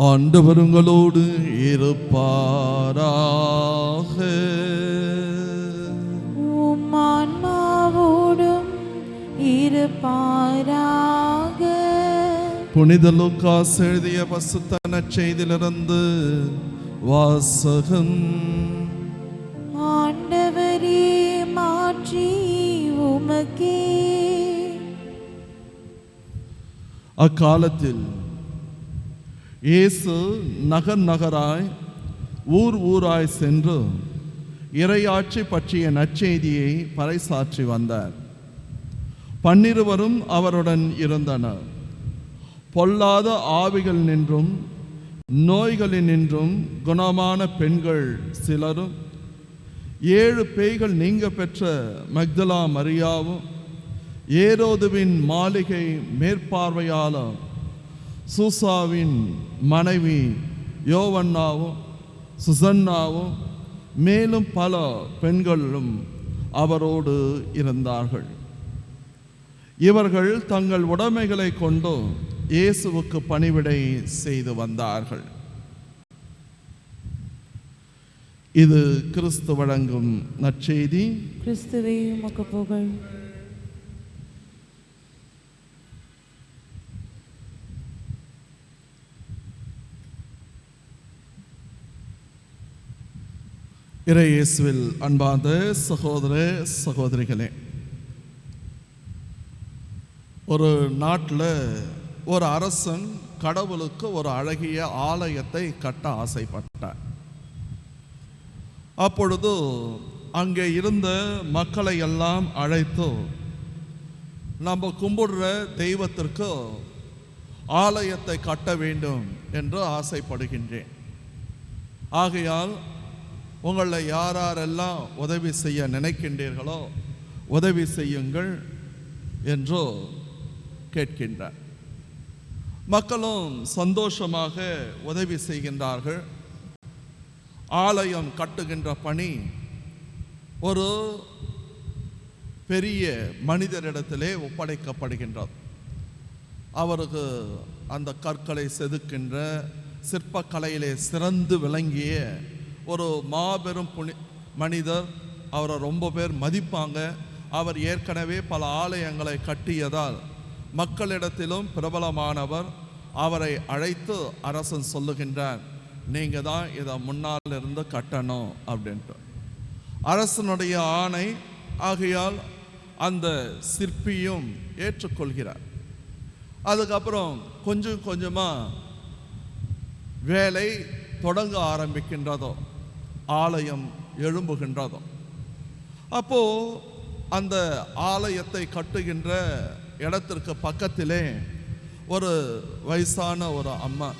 ஆண்டவர் உங்களோடு இருப்பாராக. உம் ஆன்மாவோடும் இருப்பாராக. புனித லூக்காஸ் எழுதிய பரிசுத்த நற்செய்தியிலிருந்து வாசகம். ஆண்டவரே, மாற்றி உமக்கே. அக்காலத்தில் இயேசு நகர் நகராய் ஊர் ஊராய் சென்று இறையாட்சி பற்றிய நற்செய்தியை பறைசாற்றி வந்தார். 12 அவருடன் இருந்தனர். பொல்லாத ஆவிகள் நின்றும் நோய்களினின்றும் குணமான பெண்கள் சிலரும், 7 பேய்கள் நீங்க பெற்ற மக்தலா மரியாவும், ஏரோதுவின் மாளிகை மேற்பார்வையாளர் சூசாவின் மனைவி யோவன்னாவும் சுசன்னாவும் மேலும் பல பெண்களும் அவரோடு இருந்தார்கள். இவர்கள் தங்கள் உடைமைகளை கொண்டு இயேசுவுக்கு பணிவிடை செய்து வந்தார்கள். இது கிறிஸ்து வழங்கும் நற்செய்தி. கிறிஸ்துவே உமக்கு புகழ். இறை இயேசுவில் அன்பார்ந்த சகோதர சகோதரிகளே, ஒரு நாட்டில் ஒரு அரசன் கடவுளுக்கு ஒரு அழகிய ஆலயத்தை கட்ட ஆசைப்பட்டார். அப்பொழுது அங்கே இருந்த மக்களை எல்லாம் அழைத்து, நம்ம கும்பிடுற தெய்வத்திற்கு ஆலயத்தை கட்ட வேண்டும் என்று ஆசைப்படுகின்றேன். ஆகையால் உங்களில் யாரெல்லாம் உதவி செய்ய நினைக்கின்றீர்களோ உதவி செய்யுங்கள் என்று கேட்கின்றார். மக்களும் சந்தோஷமாக உதவி செய்கின்றார்கள். ஆலயம் கட்டுகின்ற பணி ஒரு பெரிய மனிதரிடத்திலே ஒப்படைக்கப்படுகின்றது. அவருக்கு அந்த கற்களை செதுக்கின்ற சிற்பக்கலையிலே சிறந்து விளங்கிய ஒரு மாபெரும் மனிதர், அவரை ரொம்ப பேர் மதிப்பாங்க. அவர் ஏற்கனவே பல ஆலயங்களை கட்டியதால் மக்களிடத்திலும் பிரபலமானவர். அவரை அழைத்து அரசன் சொல்லுகின்றார், நீங்கள் தான் இதை முன்னால் இருந்து கட்டணும் அப்படின்ட்டு. அரசனுடைய ஆணை. ஆகையால் அந்த சிற்பியும் ஏற்றுக்கொள்கிறார். அதுக்கப்புறம் கொஞ்சம் கொஞ்சமாக வேலை தொடங்க ஆரம்பிக்கின்றதோ, ஆலயம் எழும்புகின்றதோ. அப்போது அந்த ஆலயத்தை கட்டுகின்ற இடத்திற்கு பக்கத்திலே ஒரு வயசான ஒரு அம்மா,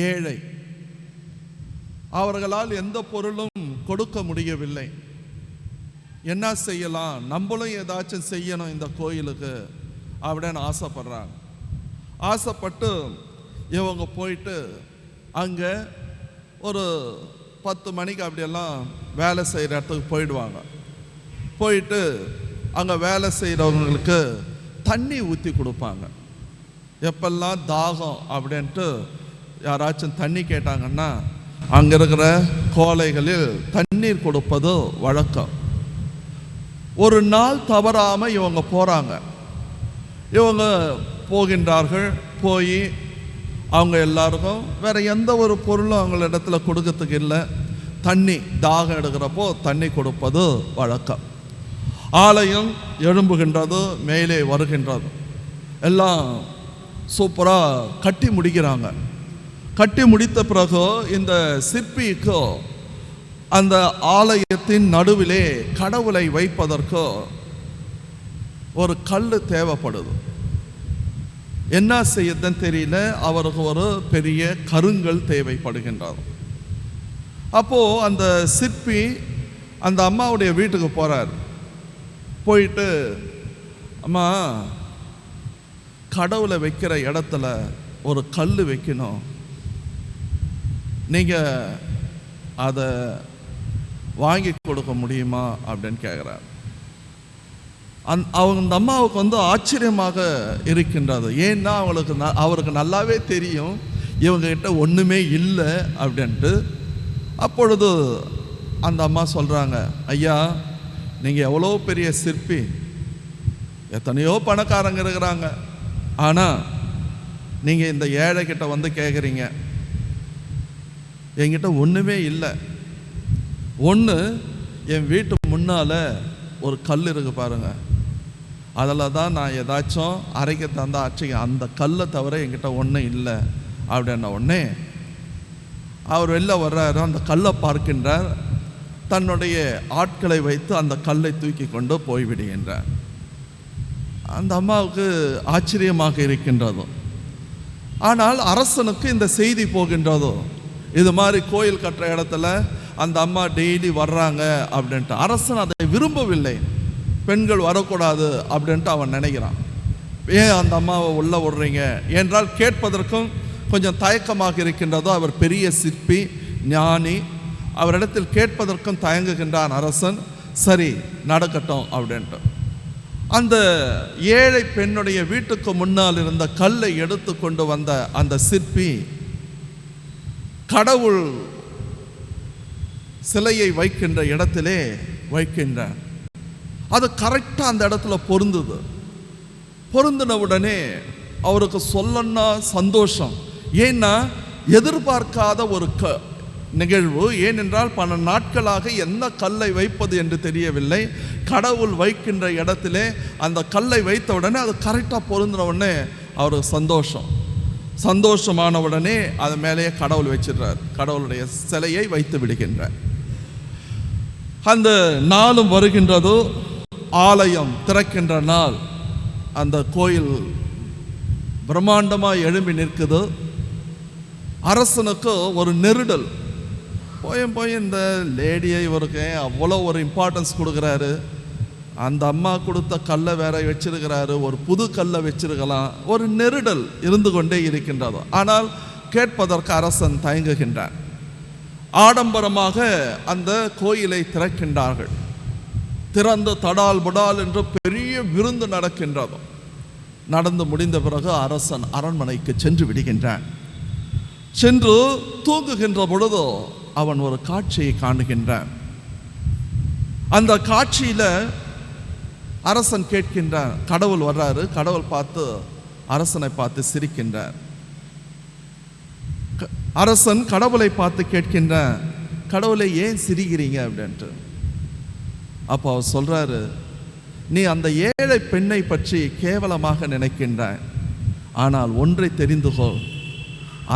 ஏழை. அவர்களால் எந்த பொருளும் கொடுக்க முடியவில்லை. என்ன செய்யலாம், நம்மளும் ஏதாச்சும் செய்யணும் இந்த கோயிலுக்கு அப்படின்னு ஆசைப்படுறாங்க. ஆசைப்பட்டு இவங்க போயிட்டு அங்கே ஒரு 10 மணிக்கு அப்படியெல்லாம் வேலை செய்கிற இடத்துக்கு போயிடுவாங்க. போயிட்டு அங்கே வேலை செய்கிறவங்களுக்கு தண்ணி ஊற்றி கொடுப்பாங்க. எப்பெல்லாம் தாகம் அப்படின்ட்டு யாராச்சும் தண்ணி கேட்டாங்கன்னா அங்கே இருக்கிற கோலைகளில் தண்ணீர் கொடுப்பது வழக்கம். ஒரு நாள் தவறாமல் இவங்க போகிறாங்க. இவங்க போகின்றார்கள். போய் அவங்க எல்லாருக்கும் வேறு எந்த ஒரு பொருளும் அவங்களிடத்துல கொடுக்கறதுக்கு இல்லை. தண்ணி தாகம் எடுக்கிறப்போ தண்ணி கொடுப்பது வழக்கம். ஆலயம் எழும்புகின்றது, மேலே வருகின்றது. எல்லாம் சூப்பராக கட்டி முடிக்கிறாங்க. கட்டி முடித்த பிறகு இந்த சிற்பிக்கு அந்த ஆலயத்தின் நடுவிலே கடவுளை வைப்பதற்கு ஒரு கல் தேவைப்படுது. என்ன செய்யறதுன்னு தெரியல. அவருக்கு ஒரு பெரிய கருங்கல் தேவைப்படுகின்றது. அப்போது அந்த சிற்பி அந்த அம்மாவுடைய வீட்டுக்கு போகிறார். போயிட்டு, அம்மா, கடவுளை வைக்கிற இடத்துல ஒரு கல் வைக்கணும், நீங்கள் அதை வாங்கி கொடுக்க முடியுமா அப்படின்னு கேட்குறார். அவங்க அந்த அம்மாவுக்கு ஆச்சரியமாக இருக்கின்றது. ஏன்னா அவருக்கு நல்லாவே தெரியும் இவங்ககிட்ட ஒன்றுமே இல்லை அப்படின்ட்டு. அப்பொழுது அந்த அம்மா சொல்கிறாங்க, ஐயா நீங்கள் எவ்வளோ பெரிய சிற்பி, எத்தனையோ பணக்காரங்க இருக்கிறாங்க, ஆனால் நீங்கள் இந்த ஏழைக்கிட்ட வந்து கேட்குறீங்க, என்கிட்ட ஒன்றுமே இல்லை. ஒன்று, என் வீட்டு முன்னால் ஒரு கல் இருக்கு பாருங்க, அதில் தான் நான் ஏதாச்சும் அரைக்க தந்தா அரைச்சிக்க, அந்த கல்லை தவிர என்கிட்ட ஒன்றும் இல்லை அப்படின்ன உடனே அவர் வெளில வர்றாரு. அந்த கல்லை பார்க்கின்றார். தன்னுடைய ஆட்களை வைத்து அந்த கல்லை தூக்கி கொண்டு போய்விடுகின்றார். அந்த அம்மாவுக்கு ஆச்சரியமாக இருக்கின்றதோ. ஆனால் அரசனுக்கு இந்த செய்தி போகின்றதோ, இது மாதிரி கோயில் கட்டுற இடத்துல அந்த அம்மா டெய்லி வர்றாங்க அப்படின்ட்டு. அரசன் அதை விரும்பவில்லை, பெண்கள் வரக்கூடாது அப்படின்ட்டு அவன் நினைக்கிறான். ஏன் அந்த அம்மாவை உள்ளே விடுறீங்க என்றால் கேட்பதற்கும் கொஞ்சம் தயக்கமாக இருக்கின்றதோ. அவர் பெரிய சிற்பி, ஞானி, அவரிடத்தில் கேட்பதற்கும் தயங்குகின்றான் அரசன். சரி நடக்கட்டும் அப்படின்ட்டு அந்த ஏழை பெண்ணுடைய வீட்டுக்கு முன்னால் இருந்த கல்லை எடுத்து கொண்டு வந்த அந்த சிற்பி கடவுள் சிலையை வைக்கின்ற இடத்திலே வைக்கின்றார். அது கரெக்டாக அந்த இடத்துல பொருந்துது. பொருந்தின உடனே அவருக்கு சொல்லன்னா சந்தோஷம். ஏன்னா எதிர்பார்க்காத ஒரு நிகழ்வு. ஏனென்றால் பல நாட்களாக எந்த கல்லை வைப்பது என்று தெரியவில்லை. கடவுள் வைக்கின்ற இடத்திலே அந்த கல்லை வைத்த உடனே அது கரெக்டாக பொருந்தின உடனே அவருக்கு சந்தோஷமான உடனே அது மேலேயே கடவுள் வச்சிடுறார். கடவுளுடைய சிலையை வைத்து விடுகின்றார். அந்த நாளும் வருகின்றதோ, ஆலயம் திறக்கின்ற நாள். அந்த கோயில் பிரம்மாண்டமாக எழும்பி நிற்குது. அரசனுக்கு ஒரு நெருடல். போய் இந்த லேடியை இவருக்கு அவ்வளோ ஒரு இம்பார்ட்டன்ஸ் கொடுக்குறாரு. அந்த அம்மா கொடுத்த கல்லை வேற வச்சிருக்கிறாரு, ஒரு புது கல்லை வச்சிருக்கலாம். ஒரு நெருடல் இருந்து கொண்டே இருக்கின்றது. ஆனால் கேட்பதற்கு அரசன் தயங்குகின்றான். ஆடம்பரமாக அந்த கோயிலை திறக்கின்றார்கள். திறந்து தடால் புடால் என்று பெரிய விருந்து நடக்கின்றது. நடந்து முடிந்த பிறகு அரசன் அரண்மனைக்கு சென்று விடுகின்றான். சென்று தூங்குகின்ற பொழுதோ அவன் ஒரு காட்சியை காணுகின்றான். அந்த காட்சியில் அரசன் கேட்கின்றான். கடவுள் வர்றாரு. கடவுள் பார்த்து அரசனை பார்த்து சிரிக்கின்றார். அரசன் கடவுளை பார்த்து கேட்கின்றான், கடவுளை ஏன் சிரிக்கிறீங்க அப்படின்ட்டு. அப்போ அவர் சொல்றாரு, நீ அந்த ஏழை பெண்ணை பற்றி கேவலமாக நினைக்கின்றாய். ஆனால் ஒன்றை தெரிந்து கொள்,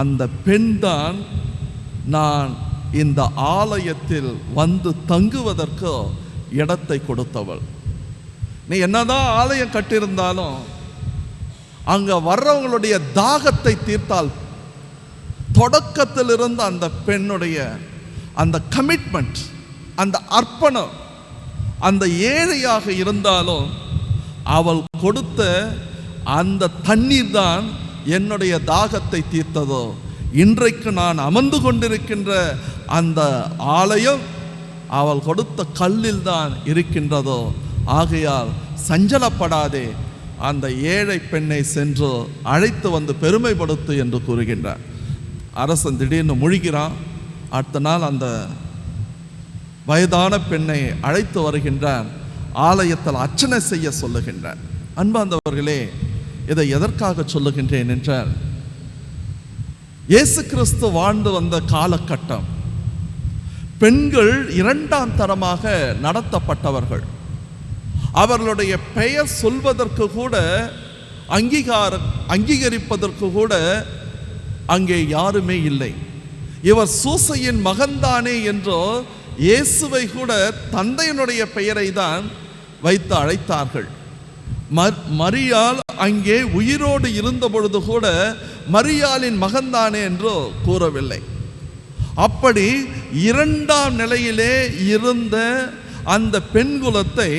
அந்த பெண் தான் நான் இந்த ஆலயத்தில் வந்து தங்குவதற்கு இடத்தை கொடுத்தவள். நீ என்னதான் ஆலயம் கட்டியிருந்தாலும் அங்க வர்றவங்களுடைய தாகத்தை தீர்த்தால், தொடக்கத்தில் இருந்த அந்த பெண்ணுடைய அந்த கமிட்மெண்ட், அந்த அர்ப்பணம், அந்த ஏழையாக இருந்தாலும் அவள் கொடுத்த அந்த தண்ணீர் தான் என்னுடைய தாகத்தை தீர்த்ததோ. இன்றைக்கு நான் அமர்ந்து கொண்டிருக்கின்ற அந்த ஆலயம் அவள் கொடுத்த கல்லில் தான் இருக்கின்றதோ. ஆகையால் சஞ்சலப்படாதே, அந்த ஏழை பெண்ணை சென்று அழைத்து வந்து பெருமைப்படுத்து என்று கூறுகின்றார். அரசன் திடீர்னு முழிக்கிறான். அடுத்த நாள் அந்த வயதான பெண்ணை அழைத்து வருகின்றார். ஆலயத்தில் அர்ச்சனை செய்ய சொல்லுகின்றார். அன்பார்ந்தவர்களே, இதை எதற்காக சொல்லுகின்றேன் என்றால், இயேசு கிறிஸ்து வாழ்ந்து வந்த காலகட்டம் பெண்கள் இரண்டாம் தரமாக நடத்தப்பட்டவர்கள். அவர்களுடைய பெயர் சொல்வதற்கு கூட அங்கீகரிப்பதற்கு கூட அங்கே யாருமே இல்லை. இவர் சூசையின் மகன்தானே என்றோ இயேசுவை கூட தந்தையினுடைய பெயரை தான் வைத்து அழைத்தார்கள். மரியாள் அங்கே உயிரோடு இருந்த பொழுது கூட மரியாளின் மகன்தானே என்றோ கூறவில்லை. அப்படி இரண்டாம் நிலையிலே இருந்த அந்த பெண் குலத்தை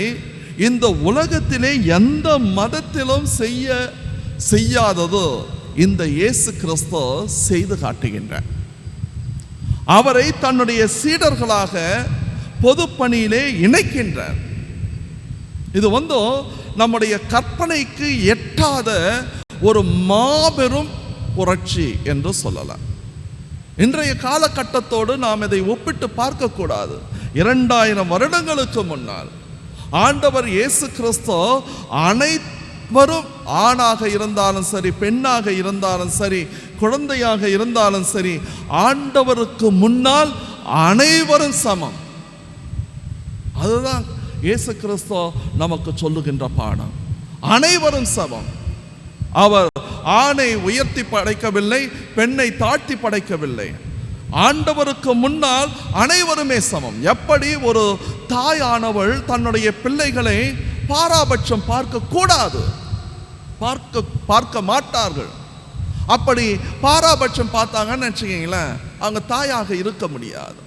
இந்த உலகத்திலே எந்த மதத்திலும் செய்யாததோ இந்த இயேசு கிறிஸ்து செய்து காட்டுகின்றார். அவரை தன்னுடைய சீடர்களாக பொது பணியிலே இணைக்கின்றார். இது நம்முடைய கற்பனைக்கு எட்டாத ஒரு மாபெரும் புரட்சி என்று சொல்லலாம். இன்றைய காலகட்டத்தோடு நாம் இதை ஒப்பிட்டு பார்க்கக்கூடாது. 2000 வருடங்களுக்கு முன்னால் ஆண்டவர் இயேசு கிறிஸ்து அனைவரும், ஆணாக இருந்தாலும் சரி, பெண்ணாக இருந்தாலும் சரி, குழந்தையாக இருந்தாலும் சரி, ஆண்டவருக்கு முன்னால் அனைவரும் சமம். அதுதான் இயேசு கிறிஸ்து நமக்கு சொல்லுகின்ற பாடம். அனைவரும் சமம். அவர் ஆணை உயர்த்தி படைக்கவில்லை, பெண்ணை தாழ்த்தி படைக்கவில்லை. ஆண்டவருக்கு முன்னால் அனைவருமே சமம். எப்படி ஒரு தாயானவள் தன்னுடைய பிள்ளைகளை பாராபட்சம் பார்க்க கூடாது, பார்க்க மாட்டார்கள். அப்படி பாராபட்சம் பார்த்தாங்கன்னு நினைச்சுக்கீங்களேன், அவங்க தாயாக இருக்க முடியாது.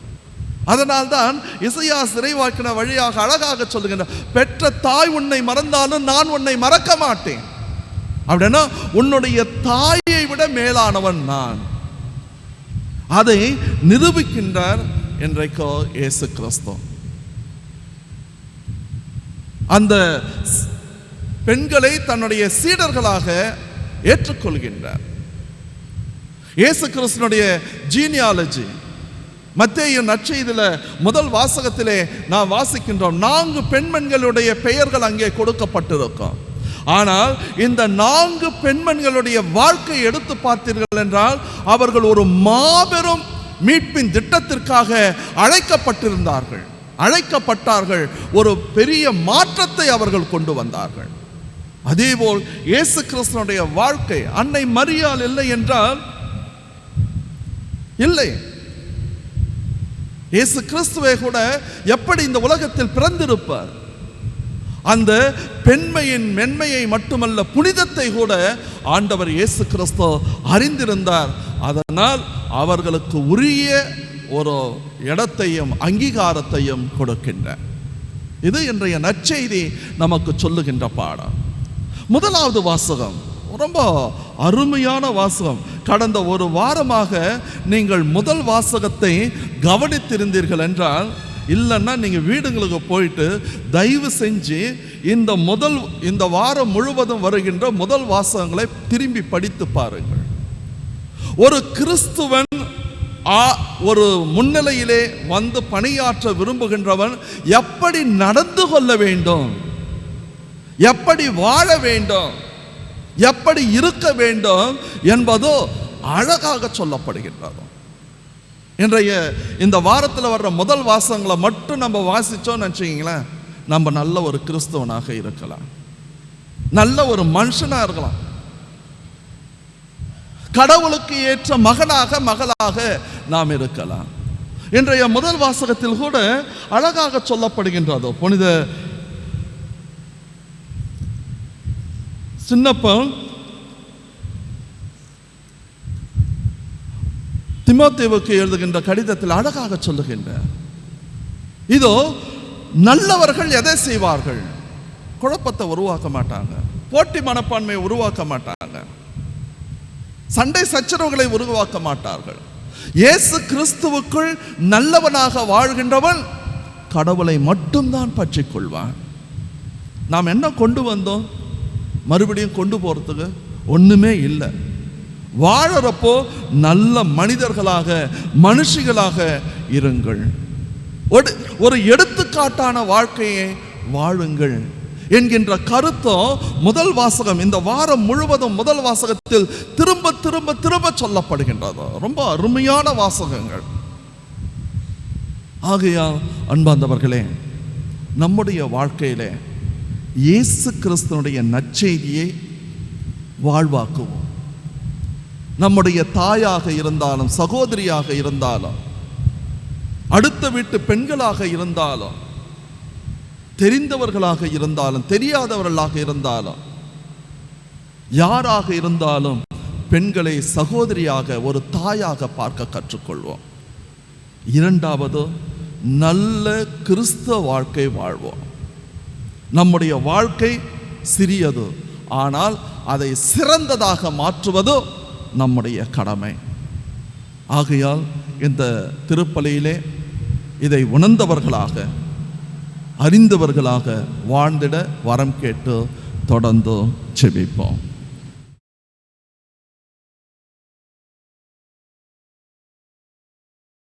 அதனால்தான் இசையா இறைவாக்கின வழியாக அழகாக சொல்லுகின்ற, பெற்ற தாய் உன்னை மறந்தாலும் நான் உன்னை மறக்க மாட்டேன். அப்படின்னா உன்னுடைய தாயை விட மேலானவன் நான். அதை நிரூபிக்கின்றார் இன்றைக்கோ இயேசு கிறிஸ்து. அந்த பெண்களை தன்னுடைய சீடர்களாக ஏற்றுக்கொள்கின்றார். இயேசு கிறிஸ்துனுடைய ஜீனியாலஜி மத்தேயு நற்செய்தியில் முதல் வாசகத்திலே நாம் வாசிக்கின்றோம். 4 பெண்மண்களுடைய பெயர்கள் அங்கே கொடுக்கப்பட்டிருக்கும். ஆனால் இந்த 4 பெண்மண்களுடைய வாழ்க்கை எடுத்து பார்த்தீர்கள் என்றால், அவர்கள் ஒரு மாபெரும் மீட்பின் திட்டத்திற்காக அழைக்கப்பட்டார்கள். ஒரு பெரிய மாற்றத்தை அவர்கள் கொண்டு வந்தார்கள். அதேபோல் இயேசு கிறிஸ்துனுடைய வாழ்க்கை, அன்னை மரியாள் இல்லை என்றால் இல்லை. இயேசு கிறிஸ்துவை கூட எப்படி இந்த உலகத்தில் பிறந்திருப்பார்? அந்த பெண்மையின் மென்மையை மட்டுமல்ல, புனிதத்தை கூட ஆண்டவர் இயேசு கிறிஸ்து அறிந்திருந்தார். அதனால் அவர்களுக்கு உரிய ஒரு இடத்தையும் அங்கீகாரத்தையும் கொடுக்கின்றார். இது இன்றைய நற்செய்தி நமக்கு சொல்லுகின்ற பாடம். முதலாவது வாசகம் ரொம்ப அருமையான வாசகம். கடந்த ஒரு வாரமாக நீங்கள் முதல் வாசகத்தை கவனித்திருந்தீர்கள் என்றால், இல்லைன்னா நீங்கள் வீடுங்களுக்கு போயிட்டு தயவு செஞ்சு இந்த வாரம் முழுவதும் வருகின்ற முதல் வாசகங்களை திரும்பி படித்து பாருங்கள். ஒரு கிறிஸ்துவன் ஒரு முன்னிலையிலே வந்து பணியாற்ற விரும்புகின்றவன் எப்படி நடந்து கொள்ள வேண்டும், எப்படி வாழ வேண்டும், எப்படி இருக்க வேண்டும் என்பதோ அழகாக சொல்லப்படுகின்றது. இன்றைய இந்த வாரத்தில் வர்ற முதல் வாசகங்களை மட்டும் நம்ம வாசிச்சோம்னு நினச்சிங்களேன், நம்ம நல்ல ஒரு கிறிஸ்தவனாக இருக்கலாம், நல்ல ஒரு மனுஷனாக இருக்கலாம், கடவுளுக்கு ஏற்ற மகளாக நாம் இருக்கலாம். இன்றைய முதல் வாசகத்தில் கூட அழகாக சொல்லப்படுகின்றதோ, புனித சின்னப்பன் தீமோத்தேயுவுக்கு எழுதுகின்ற கடிதத்தில் அழகாக சொல்லுகின்றார். இதோ நல்லவர்கள் எதை செய்வார்கள்? குழப்பத்தை உருவாக்க மாட்டாங்க, போட்டி மனப்பான்மையை உருவாக்க மாட்டாங்க, சண்டை சச்சரவுகளை உருவாக்க மாட்டார்கள். இயேசு கிறிஸ்துவுக்குள் நல்லவனாக வாழ்கின்றவன் கடவுளை மட்டும்தான் பற்றிக் கொள்வான். நாம் என்ன கொண்டு வந்தோம்? மறுபடியும் கொண்டு போறதுக்கு ஒண்ணுமே இல்லை. வாழறப்போ நல்ல மனிதர்களாக, மனுஷிகளாக இருங்கள். ஒரு எடுத்துக்காட்டான வாழ்க்கையை வாழுங்கள் என்கின்ற கருத்தும் முதல் வாசகம், இந்த வாரம் முழுவதும் முதல் வாசகத்தில் திரும்ப திரும்ப திரும்ப சொல்லப்படுகின்றது. ரொம்ப அருமையான வாசகங்கள். ஆகையால் அன்பார்ந்தவர்களே, நம்முடைய வாழ்க்கையிலே இயேசு கிறிஸ்துனுடைய நற்செய்தியை வாழ்வாக்குவோம். நம்முடைய தாயாக இருந்தாலும், சகோதரியாக இருந்தாலும், அடுத்த வீட்டு பெண்களாக இருந்தாலும், தெரிந்தவர்களாக இருந்தாலும், தெரியாதவர்களாக இருந்தாலும், யாராக இருந்தாலும் பெண்களை சகோதரியாக, ஒரு தாயாக பார்க்க கற்றுக்கொள்வோம். இரண்டாவது, நல்ல கிறிஸ்தவ வாழ்க்கை வாழ்வோம். நம்முடைய வாழ்க்கை சிறியது, ஆனால் அதை சிறந்ததாக மாற்றுவது நம்முடைய கடமை. ஆகையால் இந்த திருப்பலியிலே இதை உணர்ந்தவர்களாக, அறிந்தவர்களாக வாழ்ந்திட வரம் கேட்டு தொடர்ந்து ஜெபிப்போம்.